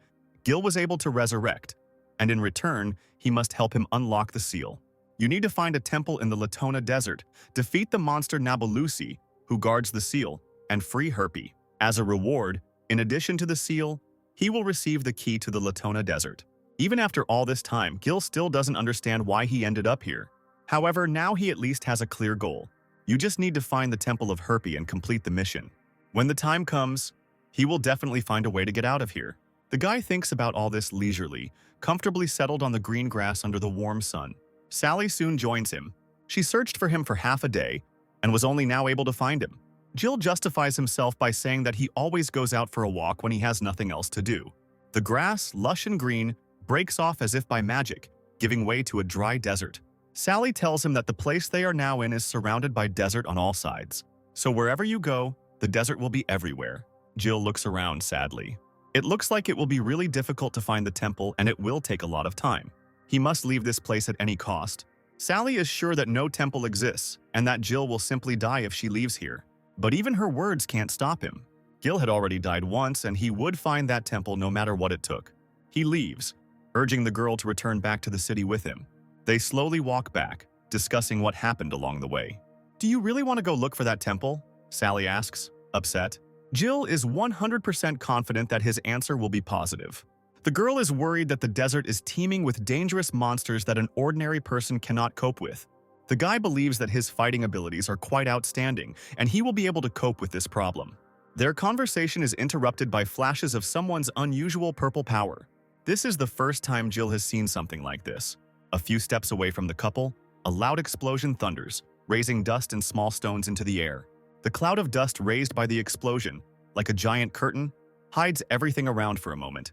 A: Gil was able to resurrect, and in return, he must help him unlock the seal. You need to find a temple in the Latona Desert, defeat the monster Nabolusi, who guards the seal, and free Herpes. As a reward, in addition to the seal, he will receive the key to the Latona Desert. Even after all this time, Gil still doesn't understand why he ended up here. However, now he at least has a clear goal. You just need to find the Temple of Herpy and complete the mission. When the time comes, he will definitely find a way to get out of here. The guy thinks about all this leisurely, comfortably settled on the green grass under the warm sun. Sally soon joins him. She searched for him for half a day and was only now able to find him. Jill justifies himself by saying that he always goes out for a walk when he has nothing else to do. The grass, lush and green, breaks off as if by magic, giving way to a dry desert. Sally tells him that the place they are now in is surrounded by desert on all sides. So wherever you go, the desert will be everywhere. Jill looks around sadly. It looks like it will be really difficult to find the temple, and it will take a lot of time. He must leave this place at any cost. Sally is sure that no temple exists, and that Jill will simply die if she leaves here. But even her words can't stop him. Gil had already died once, and he would find that temple no matter what it took. He leaves, urging the girl to return back to the city with him. They slowly walk back, discussing what happened along the way. "Do you really want to go look for that temple?" Sally asks, upset. Jill is 100% confident that his answer will be positive. The girl is worried that the desert is teeming with dangerous monsters that an ordinary person cannot cope with. The guy believes that his fighting abilities are quite outstanding, and he will be able to cope with this problem. Their conversation is interrupted by flashes of someone's unusual purple power. This is the first time Jill has seen something like this. A few steps away from the couple, a loud explosion thunders, raising dust and small stones into the air. The cloud of dust raised by the explosion, like a giant curtain, hides everything around for a moment.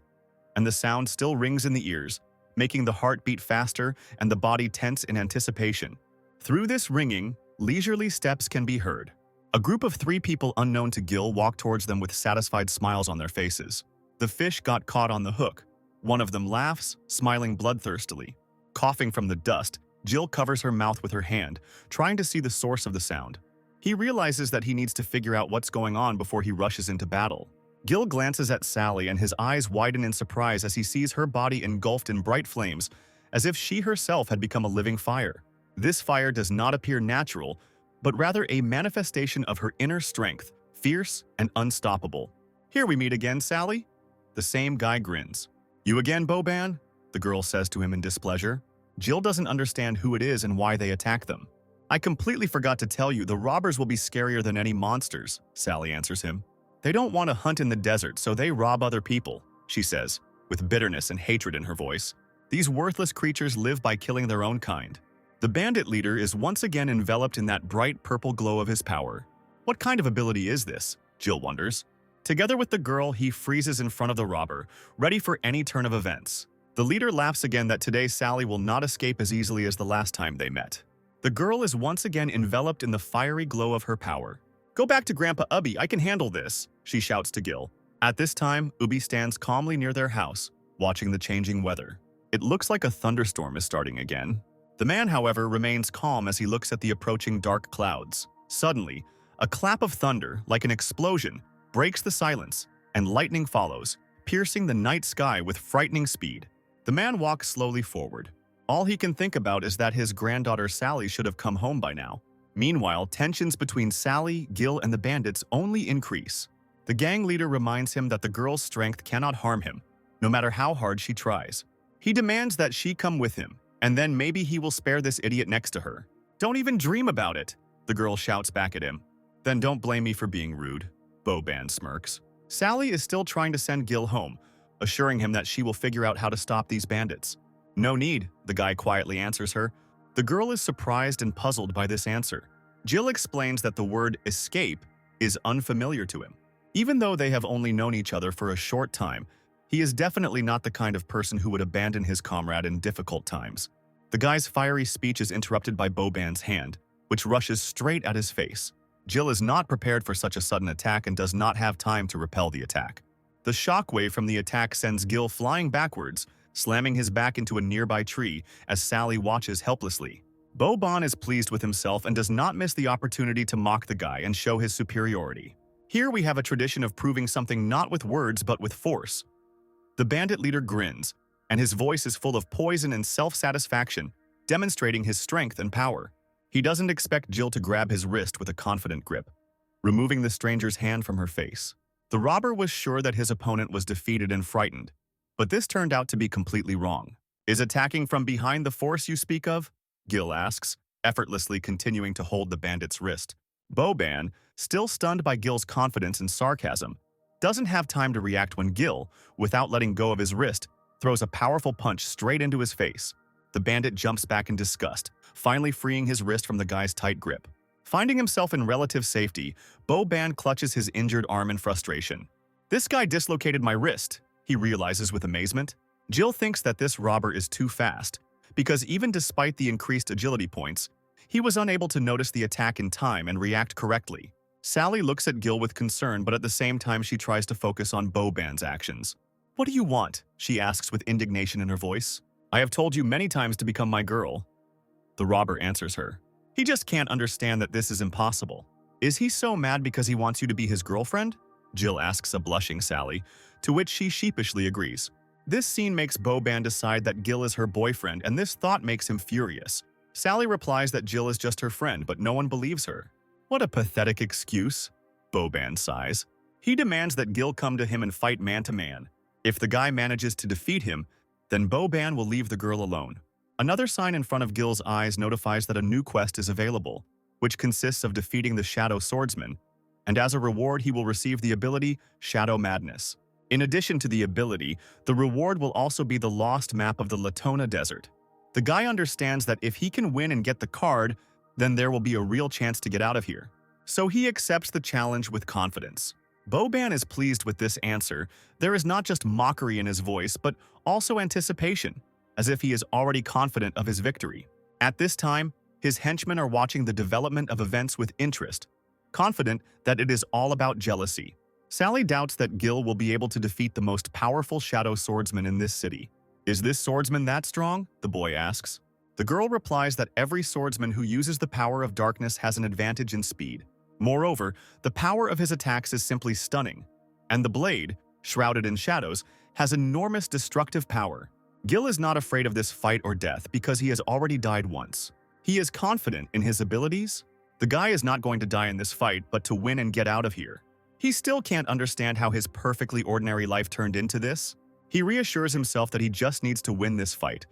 A: And the sound still rings in the ears, making the heart beat faster and the body tense in anticipation. Through this ringing, leisurely steps can be heard. A group of 3 people unknown to Gil walk towards them with satisfied smiles on their faces. The fish got caught on the hook. One of them laughs, smiling bloodthirstily. Coughing from the dust, Jill covers her mouth with her hand, trying to see the source of the sound. He realizes that he needs to figure out what's going on before he rushes into battle. Gil glances at Sally and his eyes widen in surprise as he sees her body engulfed in bright flames, as if she herself had become a living fire. This fire does not appear natural, but rather a manifestation of her inner strength, fierce and unstoppable. "Here we meet again, Sally." The same guy grins. "You again, Boban?" the girl says to him in displeasure. Jill doesn't understand who it is and why they attack them. "I completely forgot to tell you, the robbers will be scarier than any monsters," Sally answers him. "They don't want to hunt in the desert, so they rob other people," she says, with bitterness and hatred in her voice. "These worthless creatures live by killing their own kind." The bandit leader is once again enveloped in that bright purple glow of his power. What kind of ability is this? Jill wonders. Together with the girl, he freezes in front of the robber, ready for any turn of events. The leader laughs again that today Sally will not escape as easily as the last time they met. The girl is once again enveloped in the fiery glow of her power. "Go back to Grandpa Ubby, I can handle this," she shouts to Gil. At this time, Ubby stands calmly near their house, watching the changing weather. It looks like a thunderstorm is starting again. The man, however, remains calm as he looks at the approaching dark clouds. Suddenly, a clap of thunder, like an explosion, breaks the silence, and lightning follows, piercing the night sky with frightening speed. The man walks slowly forward. All he can think about is that his granddaughter Sally should have come home by now. Meanwhile, tensions between Sally, Gil, and the bandits only increase. The gang leader reminds him that the girl's strength cannot harm him, no matter how hard she tries. He demands that she come with him, and then maybe he will spare this idiot next to her. "Don't even dream about it," the girl shouts back at him. "Then don't blame me for being rude," Boban smirks. Sally is still trying to send Gil home, assuring him that she will figure out how to stop these bandits. "No need," the guy quietly answers her. The girl is surprised and puzzled by this answer. Jill explains that the word escape is unfamiliar to him. Even though they have only known each other for a short time, he is definitely not the kind of person who would abandon his comrade in difficult times. The guy's fiery speech is interrupted by Boban's hand, which rushes straight at his face. Jill is not prepared for such a sudden attack and does not have time to repel the attack. The shockwave from the attack sends Gil flying backwards, slamming his back into a nearby tree as Sally watches helplessly. Boban is pleased with himself and does not miss the opportunity to mock the guy and show his superiority. Here we have a tradition of proving something not with words but with force. The bandit leader grins, and his voice is full of poison and self-satisfaction, demonstrating his strength and power. He doesn't expect Jill to grab his wrist with a confident grip, removing the stranger's hand from her face. The robber was sure that his opponent was defeated and frightened, but this turned out to be completely wrong. "Is attacking from behind the force you speak of?" Gil asks. effortlessly continuing to hold the bandit's wrist. Boban, still stunned by Gil's confidence and sarcasm, doesn't have time to react when Gil, without letting go of his wrist, throws a powerful punch straight into his face. The bandit jumps back in disgust, finally freeing his wrist from the guy's tight grip. Finding himself in relative safety, Boban clutches his injured arm in frustration. "This guy dislocated my wrist," he realizes with amazement. Jill thinks that this robber is too fast, because even despite the increased agility points, he was unable to notice the attack in time and react correctly. Sally looks at Gil with concern, but at the same time she tries to focus on Boban's actions. "What do you want?" she asks with indignation in her voice. "I have told you many times to become my girl." The robber answers her. He just can't understand that this is impossible. "Is he so mad because he wants you to be his girlfriend?" Jill asks a blushing Sally, to which she sheepishly agrees. This scene makes Boban decide that Gil is her boyfriend, and this thought makes him furious. Sally replies that Jill is just her friend, but no one believes her. "What a pathetic excuse," Boban sighs. He demands that Gil come to him and fight man-to-man. If the guy manages to defeat him, then Boban will leave the girl alone. Another sign in front of Gil's eyes notifies that a new quest is available, which consists of defeating the Shadow Swordsman, and as a reward he will receive the ability Shadow Madness. In addition to the ability, the reward will also be the lost map of the Latona Desert. The guy understands that if he can win and get the card, then there will be a real chance to get out of here. So he accepts the challenge with confidence. Boban is pleased with this answer. There is not just mockery in his voice, but also anticipation, as if he is already confident of his victory. At this time, his henchmen are watching the development of events with interest, confident that it is all about jealousy. Sally doubts that Gil will be able to defeat the most powerful shadow swordsman in this city. "Is this swordsman that strong?" the boy asks. The girl replies that every swordsman who uses the power of darkness has an advantage in speed. Moreover, the power of his attacks is simply stunning, and the blade, shrouded in shadows, has enormous destructive power. Gil is not afraid of this fight or death because he has already died once. He is confident in his abilities. The guy is not going to die in this fight, but to win and get out of here. He still can't understand how his perfectly ordinary life turned into this. He reassures himself that he just needs to win this fight,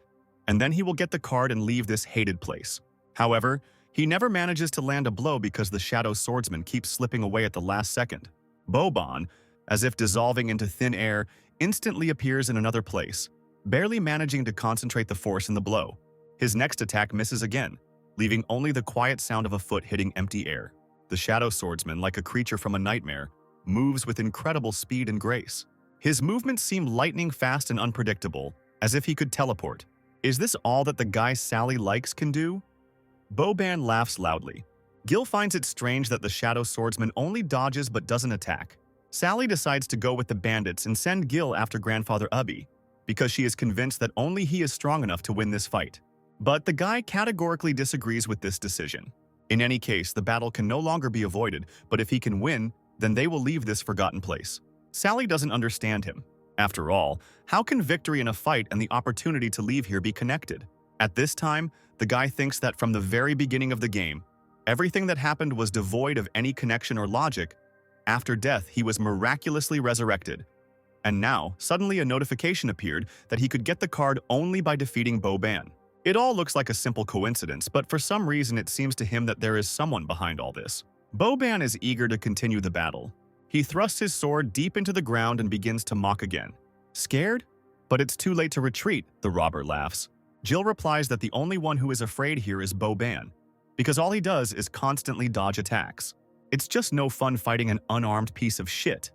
A: and then he will get the card and leave this hated place. However, he never manages to land a blow because the Shadow Swordsman keeps slipping away at the last second. Boban, as if dissolving into thin air, instantly appears in another place, barely managing to concentrate the force in the blow. His next attack misses again, leaving only the quiet sound of a foot hitting empty air. The Shadow Swordsman, like a creature from a nightmare, moves with incredible speed and grace. His movements seem lightning fast and unpredictable, as if he could teleport. Is this all that the guy Sally likes can do? Boban laughs loudly. Gil finds it strange that the Shadow Swordsman only dodges but doesn't attack. Sally decides to go with the bandits and send Gil after Grandfather Ubby, because she is convinced that only he is strong enough to win this fight. But the guy categorically disagrees with this decision. In any case, the battle can no longer be avoided, but if he can win, then they will leave this forgotten place. Sally doesn't understand him. After all, how can victory in a fight and the opportunity to leave here be connected? At this time, the guy thinks that from the very beginning of the game, everything that happened was devoid of any connection or logic. After death, he was miraculously resurrected. And now, suddenly a notification appeared that he could get the card only by defeating Boban. It all looks like a simple coincidence, but for some reason it seems to him that there is someone behind all this. Boban is eager to continue the battle. He thrusts his sword deep into the ground and begins to mock again. Scared? But it's too late to retreat, the robber laughs. Jill replies that the only one who is afraid here is Boban, because all he does is constantly dodge attacks. It's just no fun fighting an unarmed piece of shit.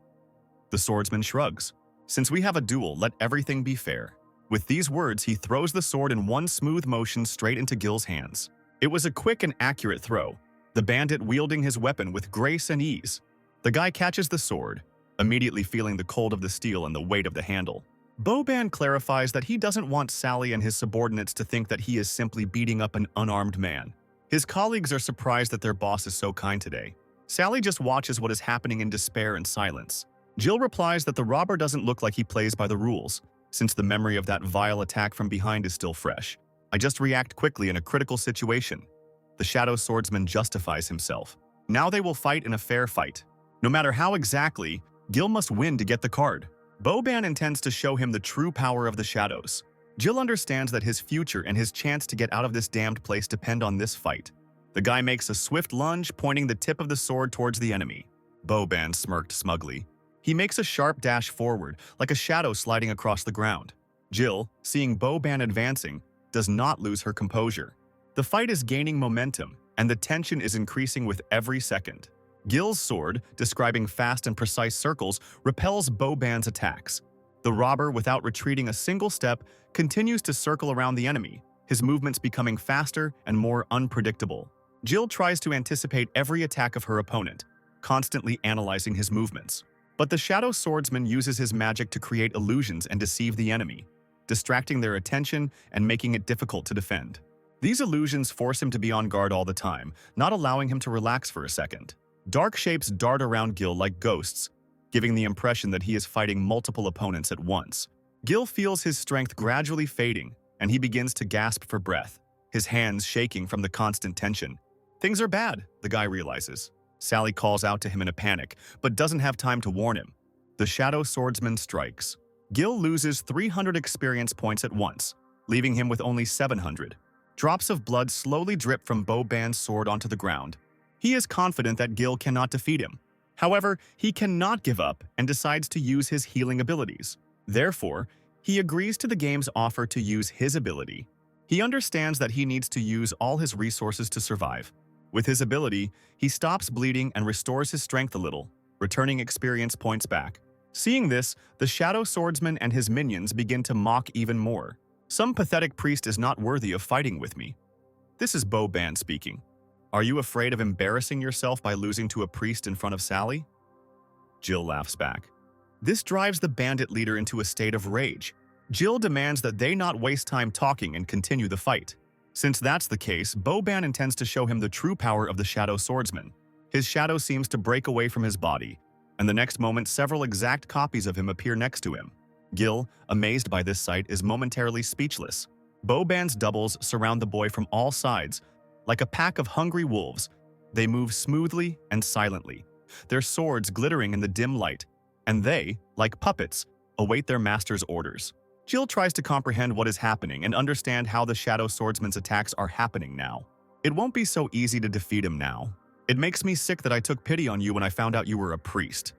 A: The swordsman shrugs. Since we have a duel, let everything be fair. With these words, he throws the sword in one smooth motion straight into Gil's hands. It was a quick and accurate throw, the bandit wielding his weapon with grace and ease. The guy catches the sword, immediately feeling the cold of the steel and the weight of the handle. Boban clarifies that he doesn't want Sally and his subordinates to think that he is simply beating up an unarmed man. His colleagues are surprised that their boss is so kind today. Sally just watches what is happening in despair and silence. Jill replies that the robber doesn't look like he plays by the rules, since the memory of that vile attack from behind is still fresh. I just react quickly in a critical situation. The Shadow Swordsman justifies himself. Now they will fight in a fair fight. No matter how exactly, Gil must win to get the card. Boban intends to show him the true power of the shadows. Jill understands that his future and his chance to get out of this damned place depend on this fight. The guy makes a swift lunge, pointing the tip of the sword towards the enemy. Boban smirked smugly. He makes a sharp dash forward, like a shadow sliding across the ground. Jill, seeing Boban advancing, does not lose her composure. The fight is gaining momentum, and the tension is increasing with every second. Gil's sword, describing fast and precise circles, repels Boban's attacks. The robber, without retreating a single step, continues to circle around the enemy, his movements becoming faster and more unpredictable. Jill tries to anticipate every attack of her opponent, constantly analyzing his movements. But the Shadow Swordsman uses his magic to create illusions and deceive the enemy, distracting their attention and making it difficult to defend. These illusions force him to be on guard all the time, not allowing him to relax for a second. Dark shapes dart around Gil like ghosts, giving the impression that he is fighting multiple opponents at once. Gil feels his strength gradually fading, and he begins to gasp for breath, his hands shaking from the constant tension. Things are bad, the guy realizes. Sally calls out to him in a panic, but doesn't have time to warn him. The Shadow Swordsman strikes. Gil loses 300 experience points at once, leaving him with only 700. Drops of blood slowly drip from Boban's sword onto the ground. He is confident that Gil cannot defeat him. However, he cannot give up and decides to use his healing abilities. Therefore, he agrees to the game's offer to use his ability. He understands that he needs to use all his resources to survive. With his ability, he stops bleeding and restores his strength a little, returning experience points back. Seeing this, the Shadow Swordsman and his minions begin to mock even more. Some pathetic priest is not worthy of fighting with me. This is Boban speaking. Are you afraid of embarrassing yourself by losing to a priest in front of Sally? Jill laughs back. This drives the bandit leader into a state of rage. Jill demands that they not waste time talking and continue the fight. Since that's the case, Boban intends to show him the true power of the Shadow Swordsman. His shadow seems to break away from his body, and the next moment several exact copies of him appear next to him. Gil, amazed by this sight, is momentarily speechless. Boban's doubles surround the boy from all sides. Like a pack of hungry wolves, they move smoothly and silently, their swords glittering in the dim light, and they, like puppets, await their master's orders. Jill tries to comprehend what is happening and understand how the Shadow Swordsman's attacks are happening now. It won't be so easy to defeat him now. It makes me sick that I took pity on you when I found out you were a priest,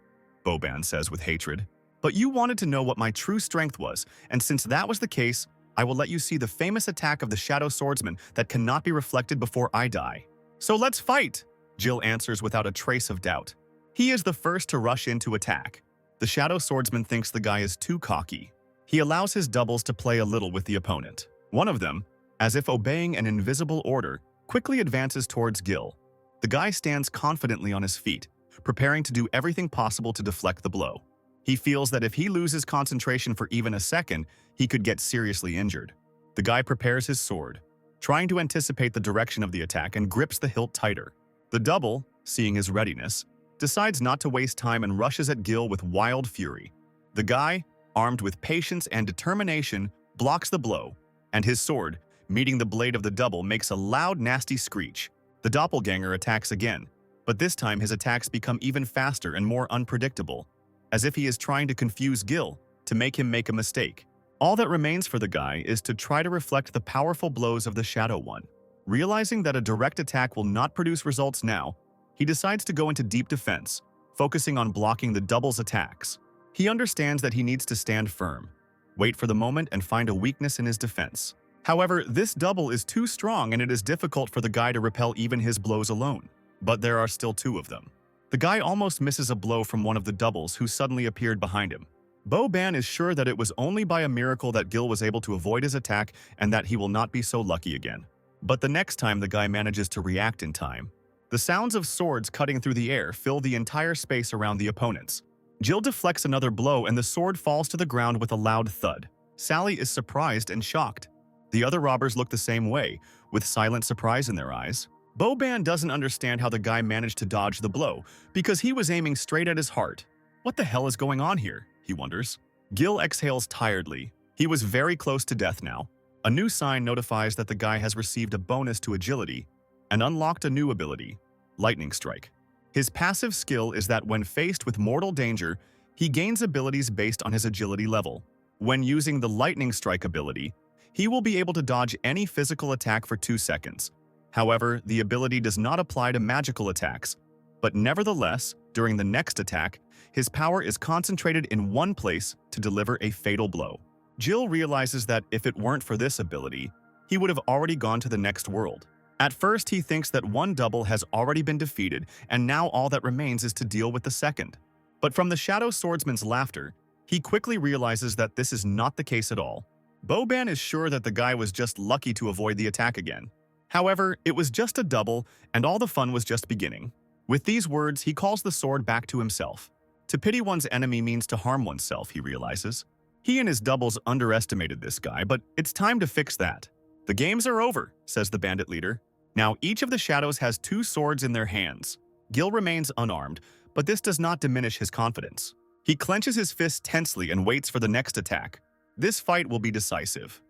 A: Boban says with hatred. But you wanted to know what my true strength was, and since that was the case, I will let you see the famous attack of the Shadow Swordsman that cannot be reflected before I die. So let's fight, Jill answers without a trace of doubt. He is the first to rush in to attack. The Shadow Swordsman thinks the guy is too cocky. He allows his doubles to play a little with the opponent. One of them, as if obeying an invisible order, quickly advances towards Gil. The guy stands confidently on his feet, preparing to do everything possible to deflect the blow. He feels that if he loses concentration for even a second, he could get seriously injured. The guy prepares his sword, trying to anticipate the direction of the attack and grips the hilt tighter. The double, seeing his readiness, decides not to waste time and rushes at Gil with wild fury. The guy, armed with patience and determination, blocks the blow, and his sword, meeting the blade of the double, makes a loud, nasty screech. The doppelganger attacks again, but this time his attacks become even faster and more unpredictable, as if he is trying to confuse Gil, to make him make a mistake. All that remains for the guy is to try to reflect the powerful blows of the Shadow One. Realizing that a direct attack will not produce results now, he decides to go into deep defense, focusing on blocking the double's attacks. He understands that he needs to stand firm, wait for the moment, and find a weakness in his defense. However, this double is too strong and it is difficult for the guy to repel even his blows alone. But there are still two of them. The guy almost misses a blow from one of the doubles who suddenly appeared behind him. Boban is sure that it was only by a miracle that Gil was able to avoid his attack and that he will not be so lucky again. But the next time the guy manages to react in time, the sounds of swords cutting through the air fill the entire space around the opponents. Jill deflects another blow and the sword falls to the ground with a loud thud. Sally is surprised and shocked. The other robbers look the same way, with silent surprise in their eyes. Boban doesn't understand how the guy managed to dodge the blow, because he was aiming straight at his heart. What the hell is going on here, he wonders. Gil exhales tiredly. He was very close to death now. A new sign notifies that the guy has received a bonus to agility and unlocked a new ability, Lightning Strike. His passive skill is that when faced with mortal danger, he gains abilities based on his agility level. When using the Lightning Strike ability, he will be able to dodge any physical attack for 2 seconds. However, the ability does not apply to magical attacks. But nevertheless, during the next attack, his power is concentrated in one place to deliver a fatal blow. Jill realizes that if it weren't for this ability, he would have already gone to the next world. At first, he thinks that one double has already been defeated, and now all that remains is to deal with the second. But from the Shadow Swordsman's laughter, he quickly realizes that this is not the case at all. Boban is sure that the guy was just lucky to avoid the attack again. However, it was just a double, and all the fun was just beginning. With these words, he calls the sword back to himself. To pity one's enemy means to harm oneself, he realizes. He and his doubles underestimated this guy, but it's time to fix that. The games are over, says the bandit leader. Now each of the shadows has 2 swords in their hands. Gil remains unarmed, but this does not diminish his confidence. He clenches his fist tensely and waits for the next attack. This fight will be decisive.